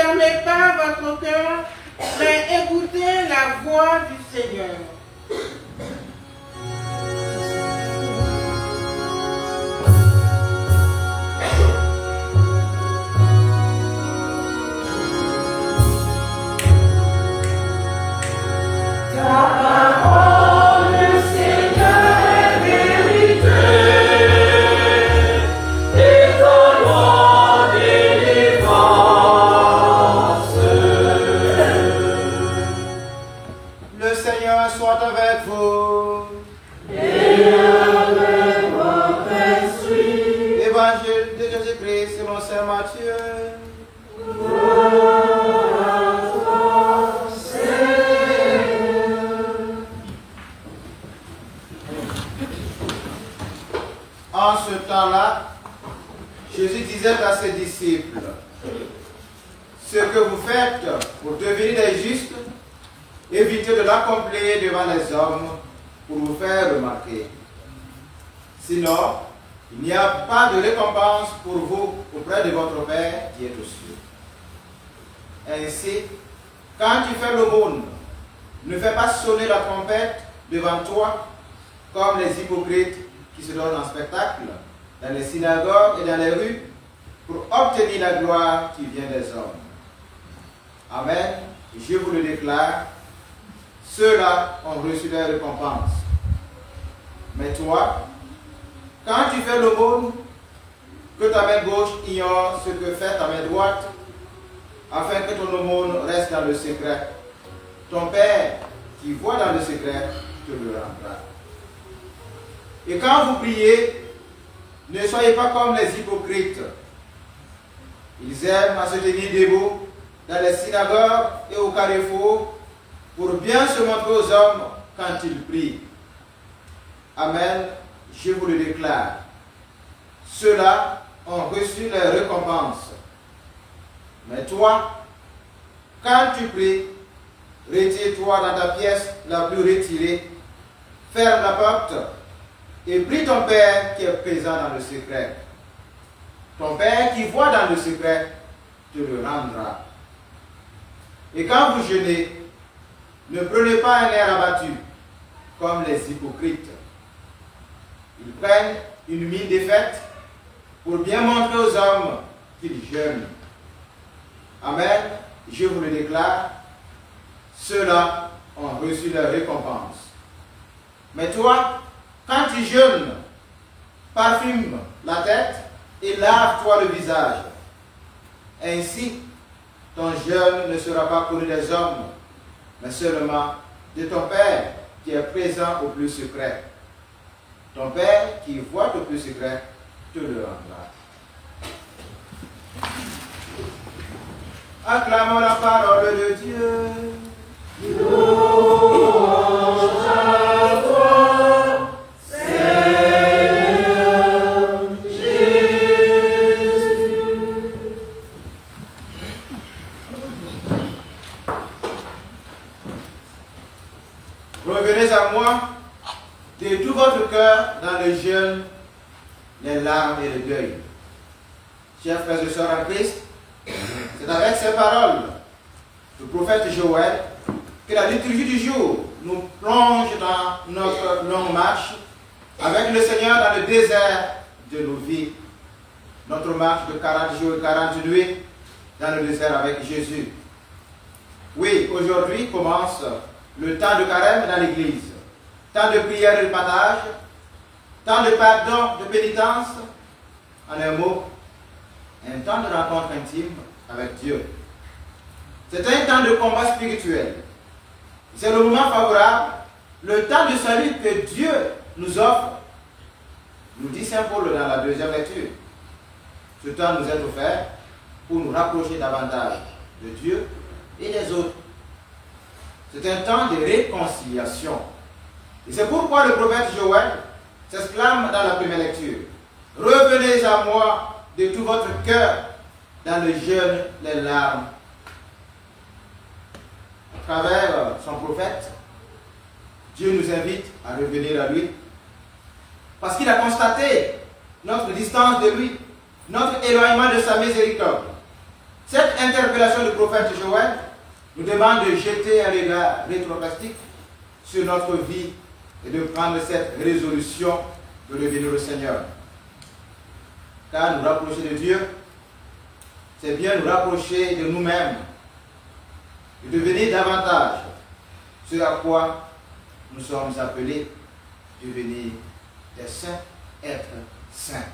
fermez pas votre cœur, mais écoutez la voix du Seigneur. En ce temps-là, Jésus disait à ses disciples, ce que vous faites pour devenir des justes, évitez de l'accomplir devant les hommes pour vous faire remarquer. Sinon, il n'y a pas de récompense pour vous auprès de votre Père qui est aux cieux. Ainsi, quand tu fais l'aumône, ne fais pas sonner la trompette devant toi comme les hypocrites qui se donnent en spectacle dans les synagogues et dans les rues pour obtenir la gloire qui vient des hommes. Amen. Je vous le déclare, ceux-là ont reçu leur récompense. Mais toi, quand tu fais l'aumône, que ta main gauche ignore ce que fait ta main droite, afin que ton aumône reste dans le secret. Ton Père, qui voit dans le secret, te le rendra. Et quand vous priez, ne soyez pas comme les hypocrites. Ils aiment à se tenir debout dans les synagogues et au carrefour pour bien se montrer aux hommes quand ils prient. Amen, je vous le déclare. Ceux-là ont reçu leur récompense. Mais toi, quand tu pries, retire-toi dans ta pièce la plus retirée, ferme la porte et prie ton Père qui est présent dans le secret. Ton Père qui voit dans le secret te le rendra. Et quand vous jeûnez, ne prenez pas un air abattu comme les hypocrites. Ils prennent une mine défaite pour bien montrer aux hommes qu'ils jeûnent. Amen, je vous le déclare, ceux-là ont reçu leur récompense. Mais toi, quand tu jeûnes, parfume la tête et lave-toi le visage. Ainsi, ton jeûne ne sera pas connu des hommes, mais seulement de ton Père qui est présent au plus secret. Ton Père qui voit au plus secret te le rendra. Acclamons la parole de Dieu. Louange à toi, Seigneur Jésus. Revenez à moi de tout votre cœur dans le jeûne, les larmes et le deuil. Chers frères et sœurs en Christ, c'est avec ces paroles du prophète Joël que la liturgie du jour nous plonge dans notre longue marche avec le Seigneur dans le désert de nos vies. Notre marche de 40 jours et 40 nuits dans le désert avec Jésus. Oui, aujourd'hui commence le temps de carême dans l'Église. Temps de prière et de partage, temps de pardon, de pénitence, en un mot, un temps de rencontre intime avec Dieu. C'est un temps de combat spirituel. C'est le moment favorable, le temps de salut que Dieu nous offre, nous dit Saint Paul dans la deuxième lecture. Ce temps nous est offert pour nous rapprocher davantage de Dieu et des autres. C'est un temps de réconciliation. Et c'est pourquoi le prophète Joël s'exclame dans la première lecture. Revenez à moi de tout votre cœur dans le jeûne, les larmes. À travers son prophète, Dieu nous invite à revenir à lui. Parce qu'il a constaté notre distance de lui, notre éloignement de sa miséricorde. Cette interpellation du prophète Joël nous demande de jeter un regard rétrospectif sur notre vie et de prendre cette résolution de revenir au Seigneur. Car nous rapprocher de Dieu, c'est bien nous rapprocher de nous-mêmes et devenir davantage ce à quoi nous sommes appelés, devenir des saints, être saints.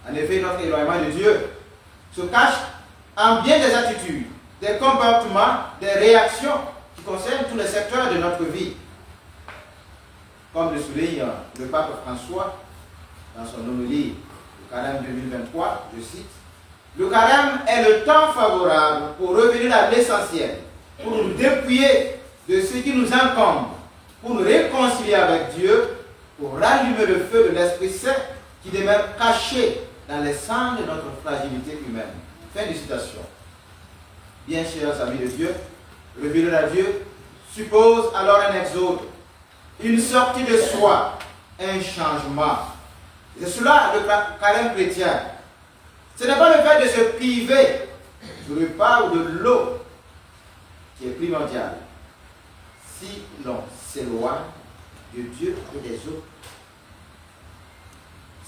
En effet, notre éloignement de Dieu se cache en bien des attitudes, des comportements, des réactions qui concernent tous les secteurs de notre vie. Comme le souligne le pape François dans son homélie au Carême 2023, je cite, « Le Carême est le temps favorable pour revenir à l'essentiel, pour nous dépouiller de ce qui nous incombe, pour nous réconcilier avec Dieu, pour rallumer le feu de l'Esprit Saint qui demeure caché dans les cendres de notre fragilité humaine. » Fin de citation. Bien chers amis de Dieu, revenir à Dieu suppose alors un exode, une sortie de soi, un changement. C'est cela le carême chrétien. Ce n'est pas le fait de se priver du repas ou de l'eau qui est primordial. Si l'on s'éloigne de Dieu et des autres,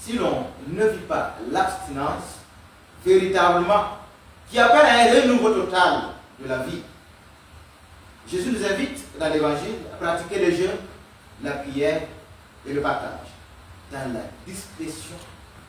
si l'on ne vit pas l'abstinence véritablement, qui appelle à un renouveau total de la vie. Jésus nous invite dans l'Évangile à pratiquer le jeûne, la prière et le partage, dans la discrétion,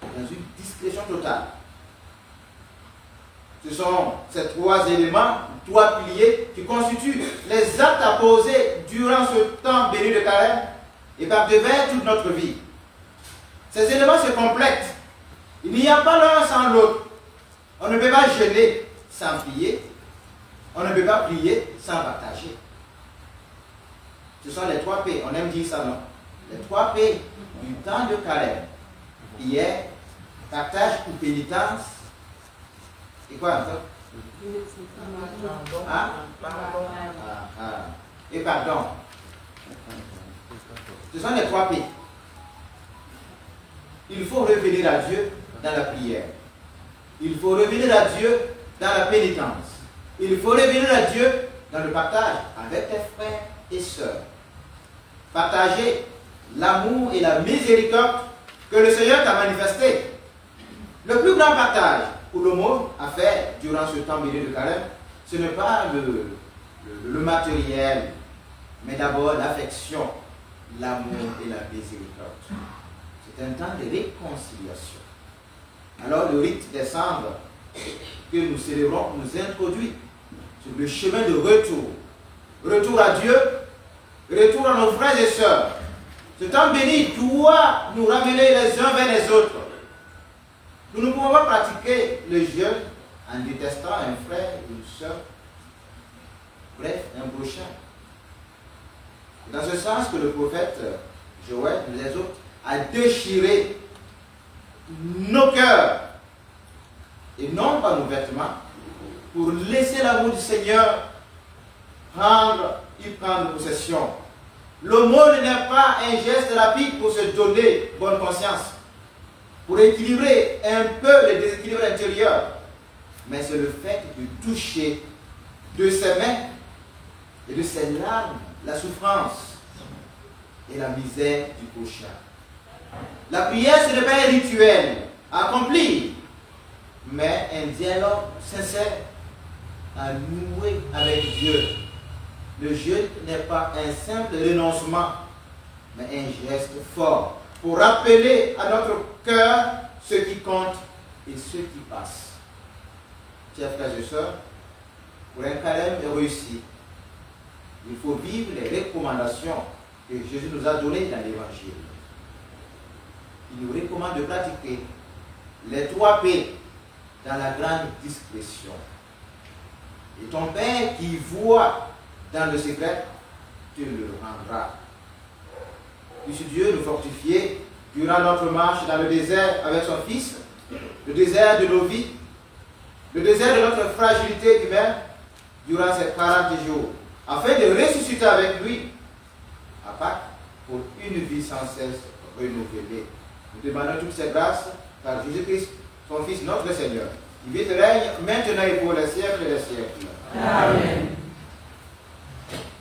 dans une discrétion totale. Ce sont ces trois éléments, trois piliers qui constituent les actes à poser durant ce temps béni de carême et par devers toute notre vie. Ces éléments se complètent. Il n'y a pas l'un sans l'autre. On ne peut pas jeûner sans prier. On ne peut pas prier sans partager. Ce sont les 3 P. On aime dire ça, non? Les 3 P du temps de carême. Prière, partage ou pénitence. Et quoi encore? Hein? Et pardon. Ce sont les 3 P. Il faut revenir à Dieu dans la prière. Il faut revenir à Dieu dans la pénitence. Il faut revenir à Dieu dans le partage avec tes frères et sœurs. Partager l'amour et la miséricorde que le Seigneur t'a manifesté. Le plus grand partage pour le monde à faire durant ce temps béni de carême, ce n'est pas le matériel, mais d'abord l'affection, l'amour et la miséricorde. C'est un temps de réconciliation. Alors le rite des cendres que nous célébrons nous introduit sur le chemin de retour. Retour à Dieu, retour à nos frères et sœurs. Ce temps béni doit nous ramener les uns vers les autres. Nous ne pouvons pas pratiquer le jeûne en détestant un frère ou une sœur, bref, un prochain. Dans ce sens que le prophète Joël nous exhorte à déchirer nos cœurs et non pas nos vêtements pour laisser l'amour du Seigneur y prendre possession. L'aumône n'est pas un geste rapide pour se donner bonne conscience, pour équilibrer un peu le déséquilibre intérieur, mais c'est le fait de toucher de ses mains et de ses larmes la souffrance et la misère du prochain. La prière, ce n'est pas un rituel à accomplir, mais un dialogue sincère à nouer avec Dieu. Le jeûne n'est pas un simple renoncement, mais un geste fort pour rappeler à notre cœur ce qui compte et ce qui passe. Chers frères et sœurs, pour un carême réussi, il faut vivre les recommandations que Jésus nous a données dans l'Évangile. Il nous recommande de pratiquer les 3 P dans la grande discrétion. Et ton Père qui voit dans le secret, te le rendra. Puisse Dieu nous fortifier durant notre marche dans le désert avec son Fils, le désert de nos vies, le désert de notre fragilité humaine durant ces 40 jours, afin de ressusciter avec lui à Pâques pour une vie sans cesse renouvelée. Nous demandons toutes ces grâces par Jésus-Christ, son Fils, notre Seigneur. qui vit et règne maintenant et pour les siècles des siècles. Amen.